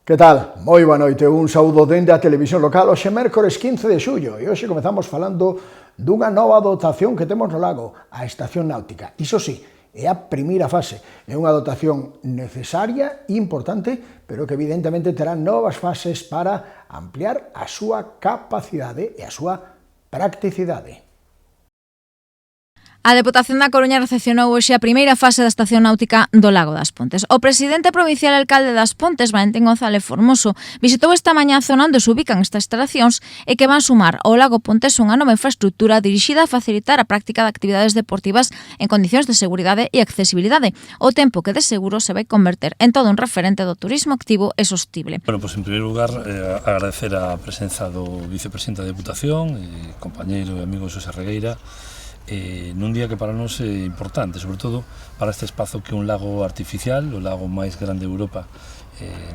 Que tal? Moi boa noite, un saúdo dende a televisión local. Hoxe mércores 15 de xullo e hoxe comezamos falando dunha nova dotación que temos no lago, a estación náutica. Iso sí, é a primeira fase, é unha dotación necesaria e importante, pero que evidentemente terá novas fases para ampliar a súa capacidade e a súa practicidade. A Deputación da Coruña recepcionou hoxe a primeira fase da estación náutica do Lago das Pontes. O presidente provincial e alcalde das Pontes, Valentín González Formoso, visitou esta mañá a zona onde se ubican estas instalacións e que van sumar ao Lago Pontes unha nova infraestructura dirixida a facilitar a práctica de actividades deportivas en condicións de seguridade e accesibilidade, o tempo que de seguro se vai converter en todo un referente do turismo activo e sostible. Bueno, pues en primeiro lugar, agradecer a presenza do vicepresidente da Deputación, compañeiro e amigo Xosé Regueira, nun día que para nós é importante, sobre todo para este espazo que é un lago artificial, o lago máis grande de Europa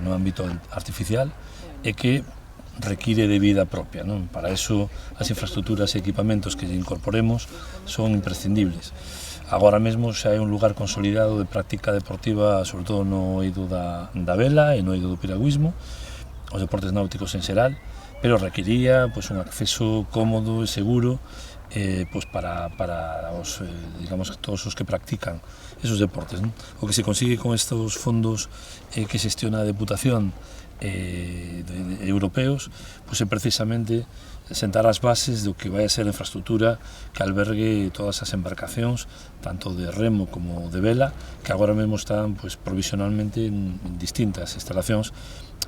no ámbito artificial, e que require de vida propia, non? Para eso as infraestructuras e equipamentos que incorporemos son imprescindibles. Agora mesmo xa é un lugar consolidado de práctica deportiva, sobre todo no eido da vela e no eido do piragüismo, os deportes náuticos en xeral, pero requiría un acceso cómodo e seguro para os, digamos, todos os que practican esos deportes, non? O que se consigue con estos fondos que xestiona a Deputación europeos, é precisamente sentar as bases do que vai a ser a infraestructura que albergue todas as embarcacións, tanto de remo como de vela, que agora mesmo están provisionalmente en distintas instalacións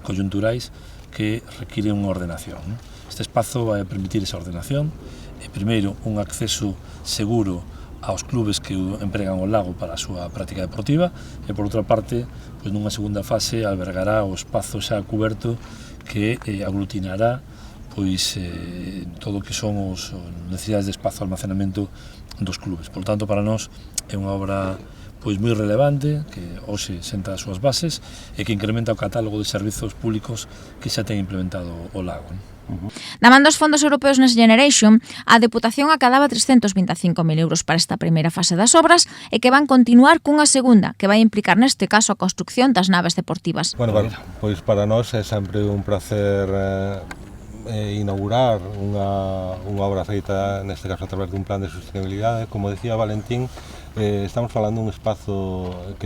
coyunturais que requiren unha ordenación, non? Este espazo vai a permitir esa ordenación, primeiro, un acceso seguro aos clubes que empregan o lago para a súa práctica deportiva e, por outra parte, nunha segunda fase albergará o espazo xa cuberto que aglutinará todo o que son as necesidades de espazo de almacenamento dos clubes. Por tanto, para nós é unha obra moi relevante, que hoxe senta as súas bases e que incrementa o catálogo de servizos públicos que xa ten implementado o lago. Na man dos fondos europeos Next Generation, a Deputación acadaba 325.000 euros para esta primeira fase das obras e que van continuar cunha segunda, que vai implicar neste caso a construcción das naves deportivas. Bueno, pois para nós é sempre un placer inaugurar unha obra feita, neste caso a través dun plan de sostenibilidade. Como decía Valentín, estamos falando dun espazo que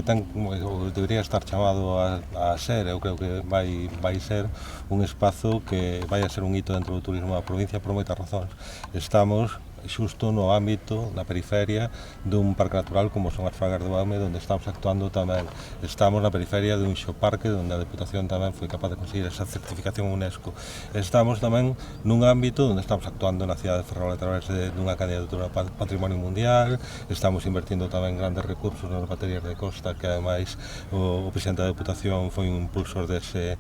debería estar chamado a ser, eu creo que vai ser un espazo que vai a ser un hito dentro do turismo da provincia por moitas razóns. Estamos xusto no ámbito, na periferia dun parque natural como son as Fragas do Aume, onde estamos actuando tamén. Estamos na periferia dun xeoparque onde a Deputación tamén foi capaz de conseguir esa certificación UNESCO. Estamos tamén nun ámbito onde estamos actuando na cidade de Ferrol a través dunha candidatura ao Patrimonio Mundial. Estamos invertindo tamén grandes recursos nas baterías de costa, que ademais o presidente da Deputación foi un impulsor dese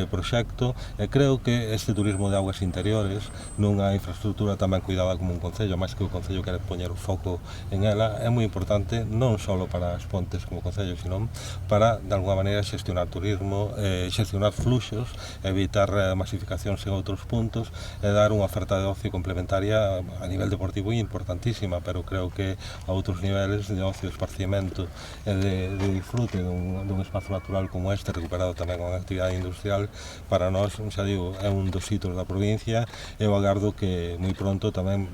proxecto, e creo que este turismo de augas interiores nunha infraestructura tamén cuidada como un concello, máis que o concello quere poñer o foco en ela, é moi importante non só para as Pontes como concello, sino para, de alguma maneira, xestionar turismo, xestionar fluxos, evitar masificacións en outros puntos e dar unha oferta de ocio complementaria a nivel deportivo importantísima, pero creo que a outros niveles de ocio, esparcimento e de disfrute dun espazo natural como este, recuperado tamén con actividade industrial, para nós, xa digo, é un dos hitos da provincia. Eu agardo que moi pronto tamén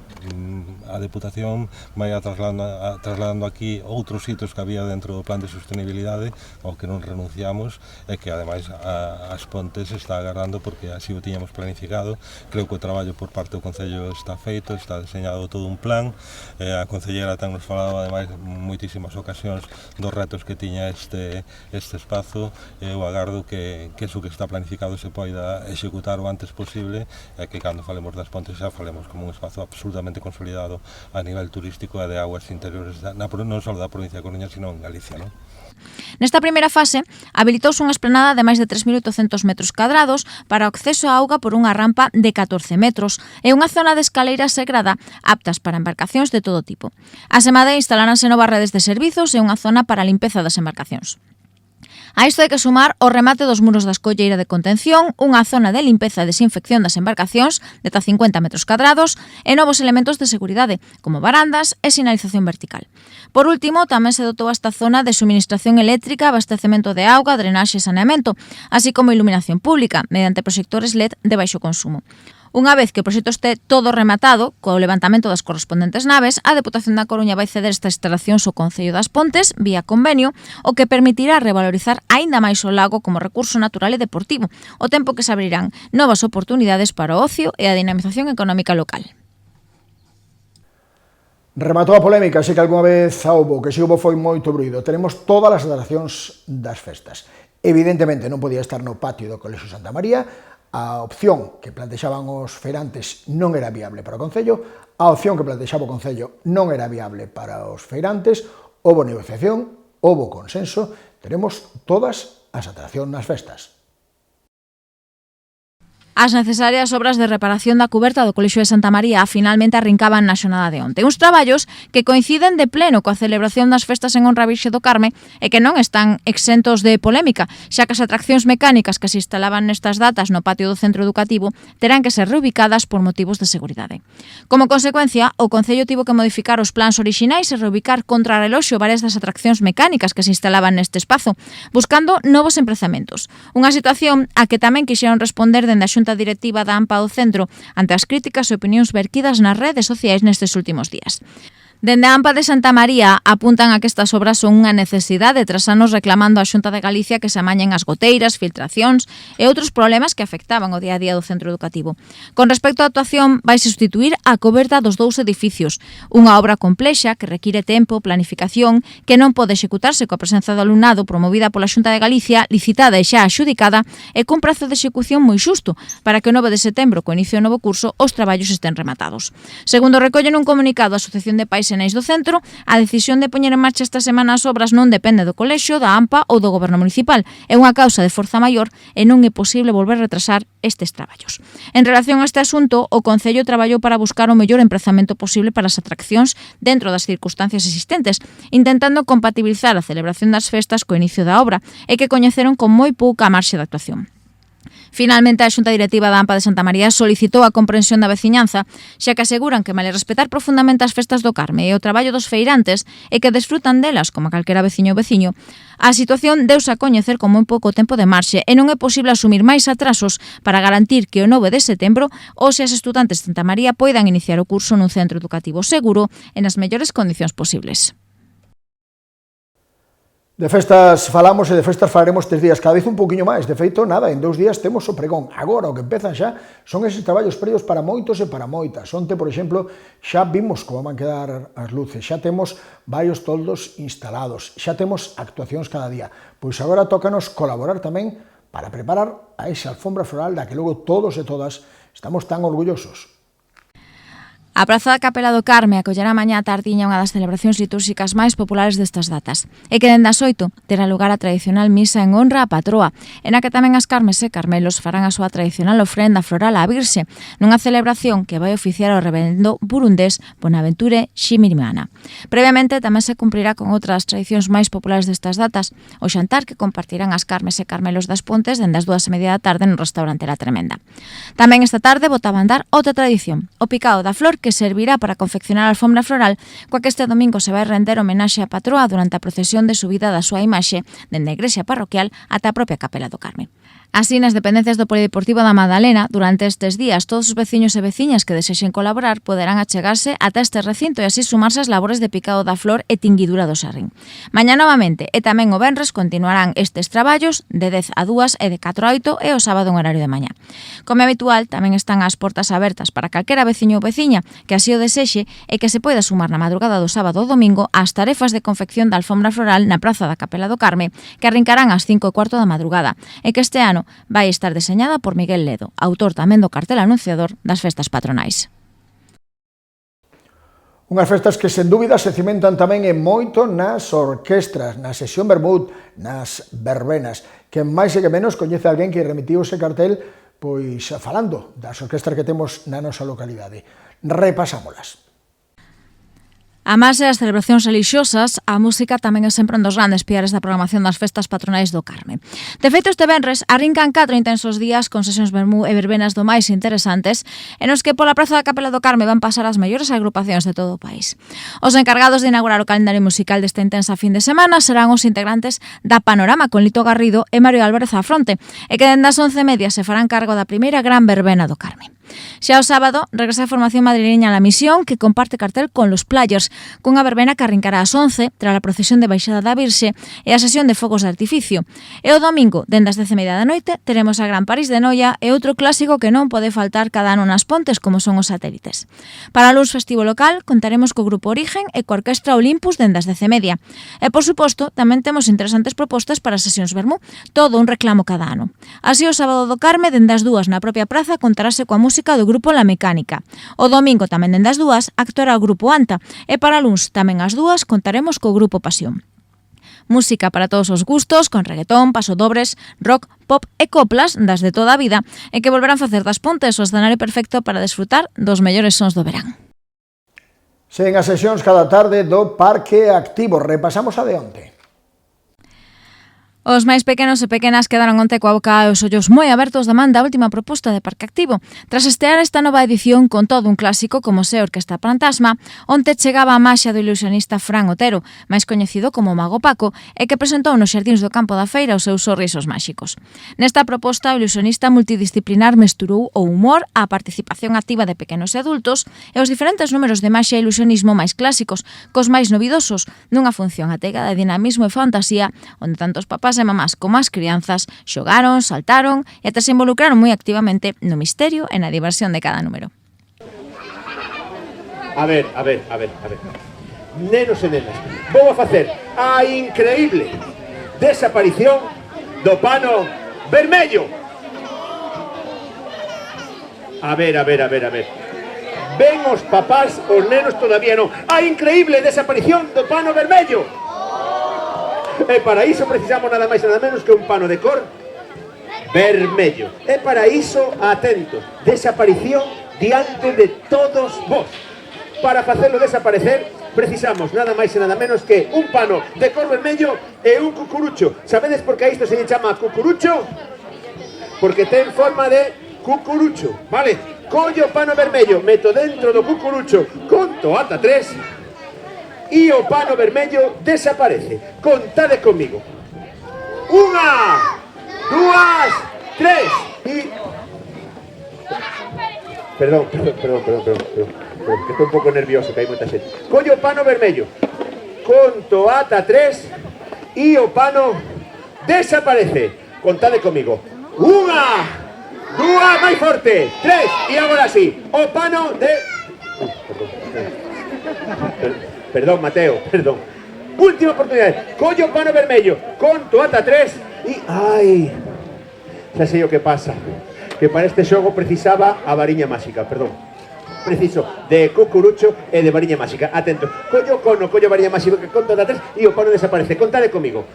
a Deputación vai trasladando aquí outros hitos que había dentro do plan de sostenibilidade ao que non renunciamos e que ademais as Pontes está agardando porque así o tiñamos planificado. Creo que o traballo por parte do Concello está feito, está deseñado todo un plan. A Concellera ten nos falado ademais moitísimas ocasións dos retos que tiña este espazo. Eu agardo que iso que está planificado se poida executar o antes posible e que cando falemos das Pontes xa falemos como un espazo absolutamente consolidado a nivel turístico e de aguas interiores non só da provincia de Coruña, sino en Galicia, non? Nesta primeira fase, habilitouse unha esplanada de máis de 3.800 metros cadrados para o acceso á auga por unha rampa de 14 metros e unha zona de escaleiras sagrada aptas para embarcacións de todo tipo. Asemade, instalaranse novas redes de servizos e unha zona para a limpeza das embarcacións. A isto hai que sumar o remate dos muros da escolleira de contención, unha zona de limpeza e desinfección das embarcacións de ata 50 metros cadrados e novos elementos de seguridade, como barandas e sinalización vertical. Por último, tamén se dotou esta zona de suministración eléctrica, abastecemento de auga, drenaxe e saneamento, así como iluminación pública, mediante proxectores LED de baixo consumo. Unha vez que o proxecto este todo rematado, co levantamento das correspondentes naves, a Deputación da Coruña vai ceder estas instalacións ao Concello das Pontes, vía convenio, o que permitirá revalorizar aínda máis o lago como recurso natural e deportivo, ao tempo que se abrirán novas oportunidades para o ocio e a dinamización económica local. Rematou a polémica, sei que algunha vez houbo, que se houbo foi moito bruído. Tenemos todas as atraccións das festas. Evidentemente non podía estar no patio do Colexio Santa María. A opción que plantexaban os feirantes non era viable para o Concello, a opción que plantexaba o Concello non era viable para os feirantes, houbo negociación, houbo consenso, teremos todas as atraccións nas festas. As necesarias obras de reparación da cuberta do Colexio de Santa María finalmente arrincaban na xornada de onte. Uns traballos que coinciden de pleno coa celebración das festas en honra a Virxe do Carme e que non están exentos de polémica, xa que as atraccións mecánicas que se instalaban nestas datas no patio do centro educativo terán que ser reubicadas por motivos de seguridade. Como consecuencia, o Concello tivo que modificar os plans orixinais e reubicar contra reloxo varias das atraccións mecánicas que se instalaban neste espazo, buscando novos emprazamentos. Unha situación a que tamén quixeron responder dende a Xunta Directiva da AMPA do Centro ante as críticas e opinións verquidas nas redes sociais nestes últimos días. Dende a AMPA de Santa María apuntan a que estas obras son unha necesidade tras anos reclamando á Xunta de Galicia que se amañen as goteiras, filtracións e outros problemas que afectaban o día a día do centro educativo. Con respecto á actuación, vai sustituir a coberta dos dous edificios, unha obra complexa que require tempo, planificación, que non pode executarse coa presenza do alumnado promovida pola Xunta de Galicia, licitada e xa axudicada, e cun prazo de execución moi xusto para que o 9 de setembro, co inicio do novo curso, os traballos estén rematados. Segundo recollen un comunicado a Asociación de Pais Nais do Centro, a decisión de poñer en marcha esta semana as obras non depende do colexio, da AMPA ou do Goberno Municipal. É unha causa de forza maior e non é posible volver a retrasar estes traballos. En relación a este asunto, o Concello traballou para buscar o mellor emprazamento posible para as atraccións dentro das circunstancias existentes, intentando compatibilizar a celebración das festas co inicio da obra e que coñeceron con moi pouca marxe de actuación. Finalmente, a Xunta Directiva da AMPA de Santa María solicitou a comprensión da veciñanza, xa que aseguran que, male respetar profundamente as festas do Carme e o traballo dos feirantes e que desfrutan delas como calquera veciño ou veciño, a situación deuse a coñecer con moi pouco tempo de marxe e non é posible asumir máis atrasos para garantir que o 9 de setembro os e as estudantes de Santa María poidan iniciar o curso nun centro educativo seguro e nas mellores condicións posibles. De festas falamos e de festas falaremos 3 días, cada vez un poquinho máis. De feito, nada, en 2 días temos o pregón. Agora, o que empezan xa son eses traballos previos para moitos e para moitas. Onte, por exemplo, xa vimos como van quedar as luces, xa temos varios toldos instalados, xa temos actuacións cada día. Pois agora tócanos colaborar tamén para preparar a esa alfombra floral da que logo todos e todas estamos tan orgullosos. A Praza da Capela do Carme acollerá mañá a tardiña unha das celebracións litúrxicas máis populares destas datas, e que dende as 8 terá lugar a tradicional misa en honra á patroa, en a que tamén as Carmes e Carmelos farán a súa tradicional ofrenda floral á Virxe, nunha celebración que vai oficiar o reverendo burundés Bonaventure Ximirimana. Previamente tamén se cumprirá con outras tradicións máis populares destas datas, o xantar que compartirán as Carmes e Carmelos das Pontes dende as 2:30 da tarde no restaurante La Tremenda. Tamén esta tarde botaba a andar outra tradición, o picado da flor, que servirá para confeccionar a alfombra floral, coa que este domingo se vai render homenaxe á patroa durante a procesión de subida da súa imaxe dende a igrexa parroquial ata a propia Capela do Carme. Así, nas dependencias do Polideportivo da Madalena, durante estes días, todos os veciños e veciñas que desexen colaborar poderán achegarse ata este recinto e así sumarse ás labores de picado da flor e tinguidura do sarrín. Mañá novamente e tamén o venres continuarán estes traballos de 10 a 2 e de 4 a 8 e o sábado en horario de mañá. Como é habitual, tamén están as portas abertas para calquera veciño ou veciña que así o desexe e que se poida sumar na madrugada do sábado ou domingo ás tarefas de confección da alfombra floral na Praza da Capela do Carme, que arrincarán ás 5:15 da madrugada, e que este ano vai estar deseñada por Miguel Ledo, autor tamén do cartel anunciador das festas patronais. Unhas festas que, sen dúbida, se cimentan tamén en moito nas orquestras, na sesión vermut, nas verbenas. Que máis e que menos coñece alguén que remitiu ese cartel, pois falando das orquestras que temos na nosa localidade. Repasámolas. A máis das celebracións religiosas, a música tamén é sempre un dos grandes piares da programación das festas patronais do Carme. De feito, este venres arrincan 4 intensos días con sesións vermú e verbenas do máis interesantes, en os que pola praza da Capela do Carme van pasar as mellores agrupacións de todo o país. Os encargados de inaugurar o calendario musical desta intensa fin de semana serán os integrantes da Panorama con Lito Garrido e Mario Álvarez á fronte, e que dende as 11:30 se farán cargo da primeira gran verbena do Carme. Xa o sábado regresa a formación madrileña La Misión, que comparte cartel con Los Players, cunha verbena que arrincará ás 11 tras a procesión de Baixada da Virxe e a sesión de fogos de artificio. E o domingo, dende as 10:30 da noite, teremos a Gran París de Noia e outro clásico que non pode faltar cada ano nas Pontes, como son os satélites. Para o luns festivo local, contaremos co Grupo Origen e coa Orquestra Olympus dende as 10:30. E, por suposto, tamén temos interesantes propostas para as sesións vermú, todo un reclamo cada ano. Así, o sábado do Carme, dende as 2 na propia praza, contarase coa música do Grupo La Mecánica. O domingo, tamén dende as 2, actuará o Grupo Anta, e para luns, tamén ás 2, contaremos co Grupo Pasión. Música para todos os gustos, con reggaetón, pasodobres, rock, pop e coplas das de toda a vida, e que volverán facer das Pontes o escenario perfecto para desfrutar dos mellores sons do verán. Seguen as sesións cada tarde do Parque Activo. Repasamos a de onte. Os máis pequenos e pequenas quedaron onte coa boca e os ollos moi abertos da man da última proposta de Parque Activo. Tras estear esta nova edición con todo un clásico como se Orquesta Fantasma, onte chegaba a maxia do ilusionista Fran Otero, máis coñecido como Mago Paco, e que presentou nos xardíns do Campo da Feira os seus sorrisos máxicos. Nesta proposta, o ilusionista multidisciplinar mesturou o humor, a participación activa de pequenos e adultos e os diferentes números de maxia e ilusionismo máis clásicos, cos máis novidosos, nunha función ateigada de dinamismo e fantasía, onde tantos papás e mamás como as crianzas xogaron, saltaron e até se involucraron moi activamente no misterio e na diversión de cada número. A ver. Nenos e nenas, vou a facer a increíble desaparición do pano vermello. A ver. Ven os papás, os nenos todavía non. A increíble desaparición do pano vermello. E para iso precisamos nada máis e nada menos que un pano de cor vermello. E para iso, atentos, desaparición diante de todos vos. Para facelo desaparecer, precisamos nada máis e nada menos que un pano de cor vermello e un cucurucho. Sabedes por que a isto se lle chama cucurucho? Porque ten forma de cucurucho, vale? Collo o pano vermello, meto dentro do cucurucho, conto ata 3... e o pano vermello desaparece. Contade comigo. 1, 2, 3 e... Perdón, que estou un pouco nervioso, que hai moita xente. Collo o pano vermello, conto ata 3 e o pano desaparece. Contade comigo. 1, 2, máis forte, 3 e agora sí, o pano de... Perdón, Mateo, perdón. Última oportunidade. Collo o pano vermello, conto ata 3 e... Ai, xa sei o que pasa. Que para este xogo precisaba a variña máxica, perdón. Preciso de cucurucho e de variña máxica. Atento. Collo cono, collo variña máxica, que conto ata 3 e o pano desaparece. Contade comigo.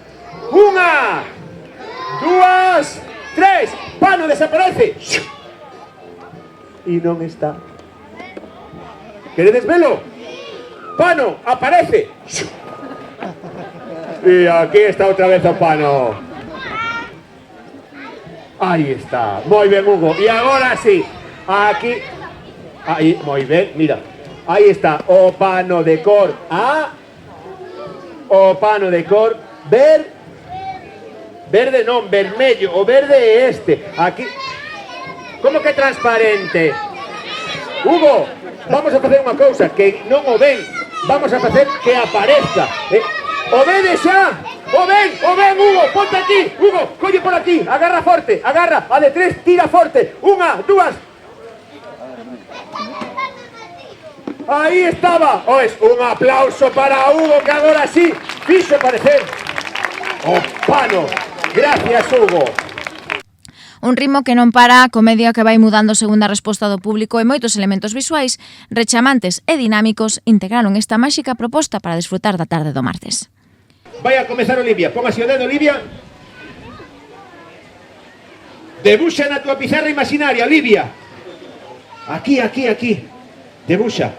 1, 2, 3. Pano desaparece. E non está. Queredes velo? Pano, aparece. Y aquí está outra vez o pano. Aí está. Moi ben, Hugo. E agora sí. Aquí. Aí, moi ben, mira. Aí está o pano de cor o pano de cor verde non, vermello. O verde é este. Aquí. Como que transparente? Hugo, vamos a facer unha cousa que non o ven. Vamos a facer que aparezca. O vede xa? O ven, Hugo, ponte aquí. Hugo, colle por aquí, agarra forte, agarra. A de 3, tira forte. 1, 2. Aí estaba. Oes, un aplauso para Hugo, que agora sí fixo parecer o pano. Gracias, Hugo. Un ritmo que non para, a comedia que vai mudando segundo a resposta do público e moitos elementos visuais, rechamantes e dinámicos integraron esta máxica proposta para desfrutar da tarde do martes. Vai a comezar Olivia, póngase o dedo, Olivia. Debuxa na tua pizarra imaginaria, Olivia. Aquí. Debuxa.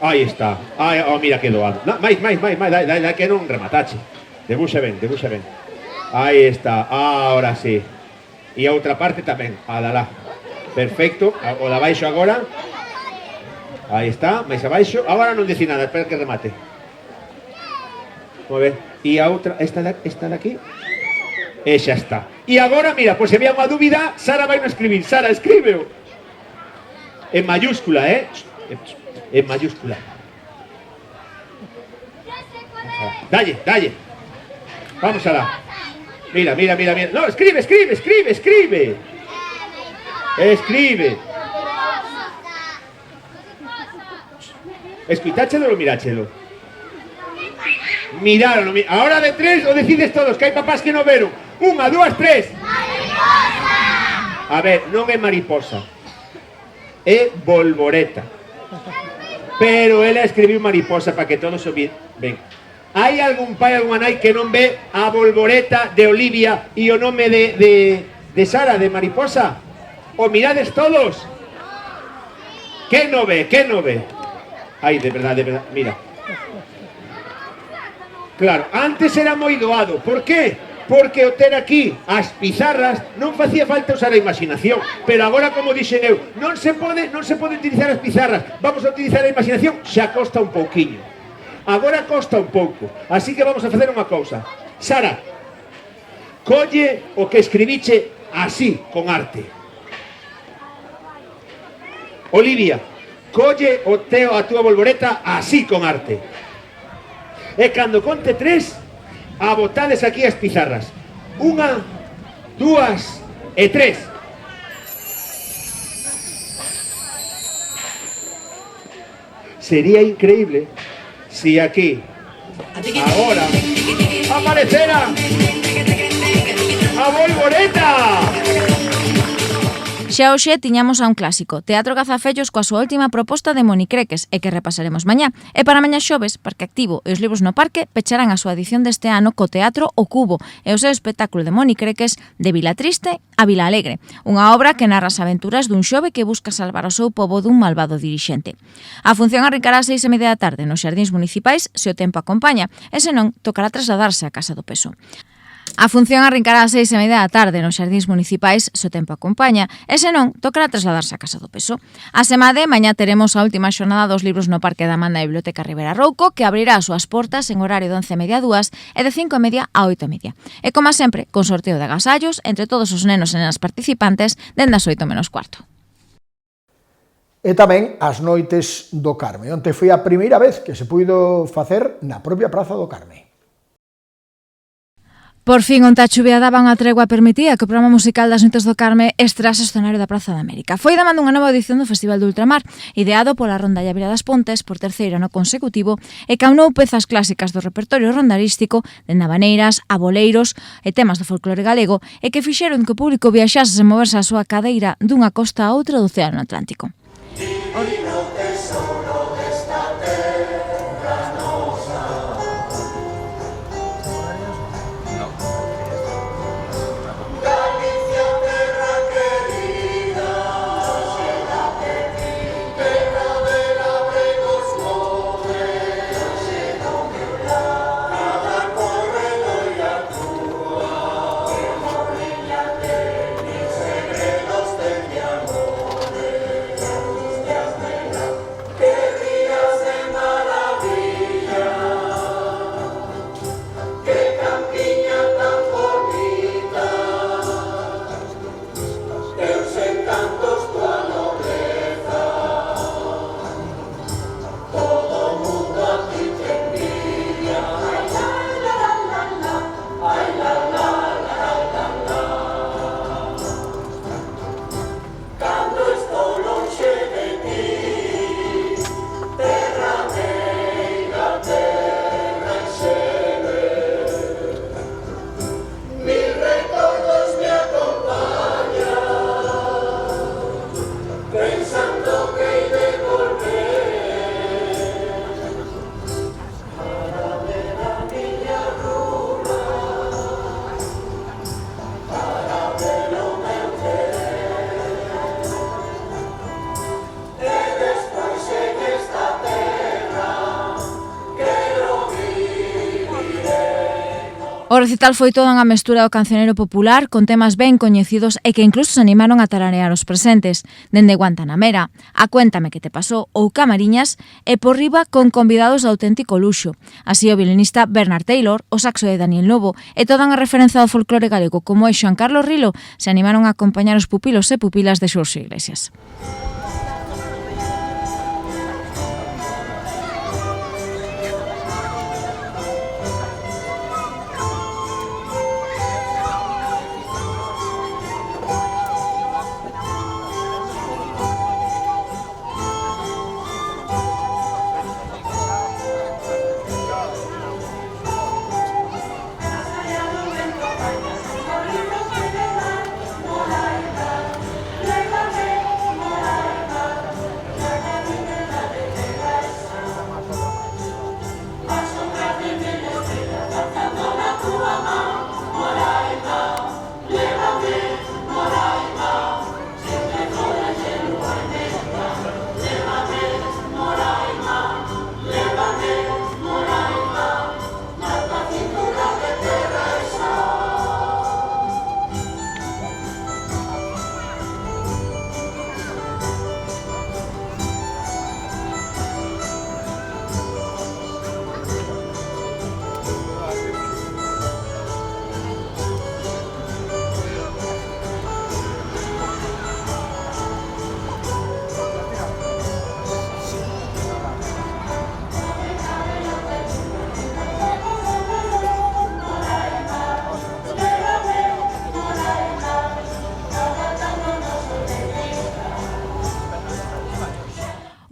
Aí está. Oh, mira que doado. Máis, dai que non rematache. Debuxa ben. Aí está. Ahora sí. E a outra parte tamén. Alala. Perfecto. O de abaixo agora. Aí está. Máis abaixo. Agora non dice nada. Espera que remate. Moi ben. E a outra. Esta de aquí. E xa está. E agora, mira, pois se había unha dúbida, Sara vai non escribir. Sara, escríbeo. En mayúscula, en mayúscula. Dalle. Vamos a la. Mira. No, escribe. Escribe. Escuitáchelo ou miráchelo? Miraron. Ahora de 3 o decides todos, que hai papás que non veron. 1, 2, 3. Mariposa. A ver, non é mariposa. É bolboreta. Pero ela escribiu mariposa para que todos o vi. Ben. Hai algún pai, algunha nai que non ve a bolboreta de Olivia e o nome de Sara, de mariposa? O mirades todos? Que non ve? Ai, de verdade, mira. Claro, antes era moi doado. Por qué? Porque o ter aquí as pizarras non facía falta usar a imaginación. Pero agora, como dixen eu, non se pode utilizar as pizarras. Vamos a utilizar a imaginación, xa costa un pouquiño. Agora costa un pouco. Así que vamos a facer unha cousa. Sara, colle o que escribiche así, con arte. Olivia, colle a túa bolboreta así, con arte. E cando conte 3, abotades aquí as pizarras. 1, 2 e 3. Sería increíble si aquí, agora, aparecera a bolboreta. Xa hoxe tiñamos a un clásico, Teatro Cazafellos coa súa última proposta de Moni Creques, e que repasaremos mañá. E para mañá xoves, Parque Activo e os Libros no Parque pecharán a súa edición deste ano co Teatro O Cubo e o seu espectáculo de Moni Creques de Vila Triste a Vila Alegre, unha obra que narra as aventuras dun xove que busca salvar o seu pobo dun malvado dirixente. A función arrincará ás 6:30 da tarde nos xardíns municipais se o tempo acompaña, e se non, tocará trasladarse á Casa do Peso. A función arrincará ás 6:30 da tarde nos xardíns municipais se o tempo acompaña e se non, tocará trasladarse á Casa do Peso. A semade, mañá teremos a última xornada dos Libros no Parque da Man da Biblioteca Rivera Rouco, que abrirá as súas portas en horario de 11:30 a 2 e de 5:30 a 8:30. E como sempre, con sorteo de agasallos entre todos os nenos e nenas participantes dende as 8:15. E tamén as noites do Carme, onde foi a primeira vez que se puido facer na propia Praza do Carme. Por fin, onte a chuvia daba unha tregua permitía que o programa musical das Noites do Carme estrase o escenario da Praza da América. Foi da man dunha nova edición do Festival do Ultramar, ideado pola Ronda Vila das Pontes por terceiro ano consecutivo e que aunou pezas clásicas do repertorio rondarístico de navaneiras, a boleiros e temas do folclore galego e que fixeron que o público viaxase sen moverse a súa cadeira dunha costa a outra do Océano Atlántico. O recital foi toda unha mestura do cancioneiro popular con temas ben coñecidos e que incluso se animaron a tararear os presentes, dende Guantanamera, a Cuéntame que te pasó ou Camariñas, e por riba con convidados de auténtico luxo. Así o violinista Bernard Taylor, o saxo de Daniel Lobo e toda unha referencia ao folclore galego como é Xoan Carlos Rilo se animaron a acompañar os pupilos e pupilas de Xurxo Iglesias.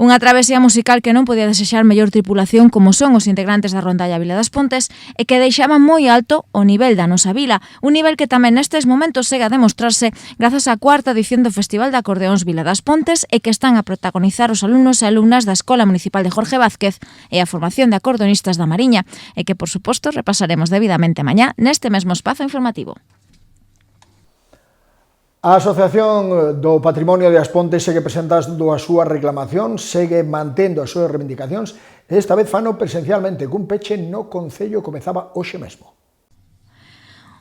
Unha travesía musical que non podía desexar mellor tripulación como son os integrantes da Rondalla Vila das Pontes e que deixaba moi alto o nivel da nosa vila, un nivel que tamén nestes momentos segue a demostrarse grazas á cuarta edición do Festival de Acordeóns Vila das Pontes e que están a protagonizar os alumnos e alumnas da Escola Municipal de Jorge Vázquez e a formación de acordeonistas da Mariña e que, por suposto, repasaremos debidamente mañá neste mesmo espazo informativo. A Asociación do Patrimonio de As Pontes segue presentando a súa reclamación, segue mantendo as súas reivindicacións e esta vez fano presencialmente cun peche no Concello comezaba hoxe mesmo.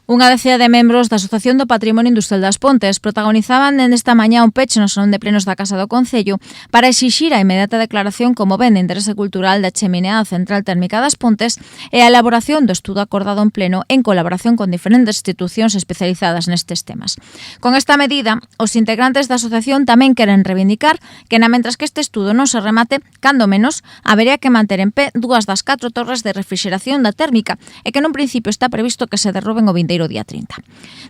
Unha decena de membros da Asociación do Patrimonio Industrial das Pontes protagonizaban nesta mañá un peche no Salón de Plenos da Casa do Concello para exixir a inmediata declaración como ben de interese cultural da chemineada central térmica das Pontes e a elaboración do estudo acordado en pleno en colaboración con diferentes institucións especializadas nestes temas. Con esta medida, os integrantes da asociación tamén queren reivindicar que mentras que este estudo non se remate, cando menos, habería que manter en pé 2 das 4 torres de refrigeración da térmica e que nun principio está previsto que se derruben o vindeiro día 30.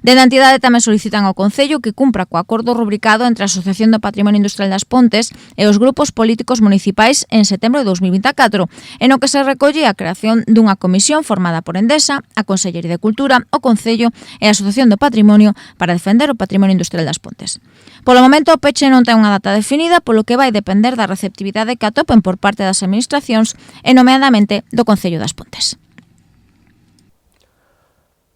Dende a entidade tamén solicitan ao Concello que cumpra co acordo rubricado entre a Asociación do Patrimonio Industrial das Pontes e os grupos políticos municipais en setembro de 2024, en o que se recolle a creación dunha comisión formada por Endesa, a Consellería de Cultura, o Concello e a Asociación do Patrimonio para defender o patrimonio industrial das Pontes. Polo momento, o peche non ten unha data definida, polo que vai depender da receptividade que atopen por parte das administracións e nomeadamente do Concello das Pontes.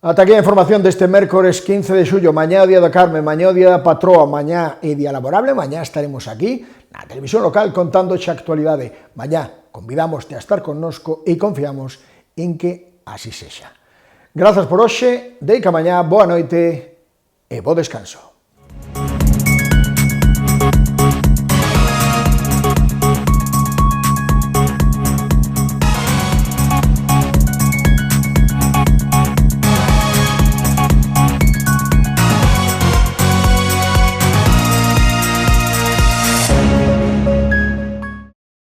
Ata aquí a información deste mércores 15 de xullo, mañá o día do Carme, mañá o día da Patroa, mañá é día laborable, mañá estaremos aquí na televisión local contando xa actualidade. Mañá convidámoste a estar connosco e confiamos en que así sexa. Grazas por hoxe, deica mañá, boa noite e bo descanso.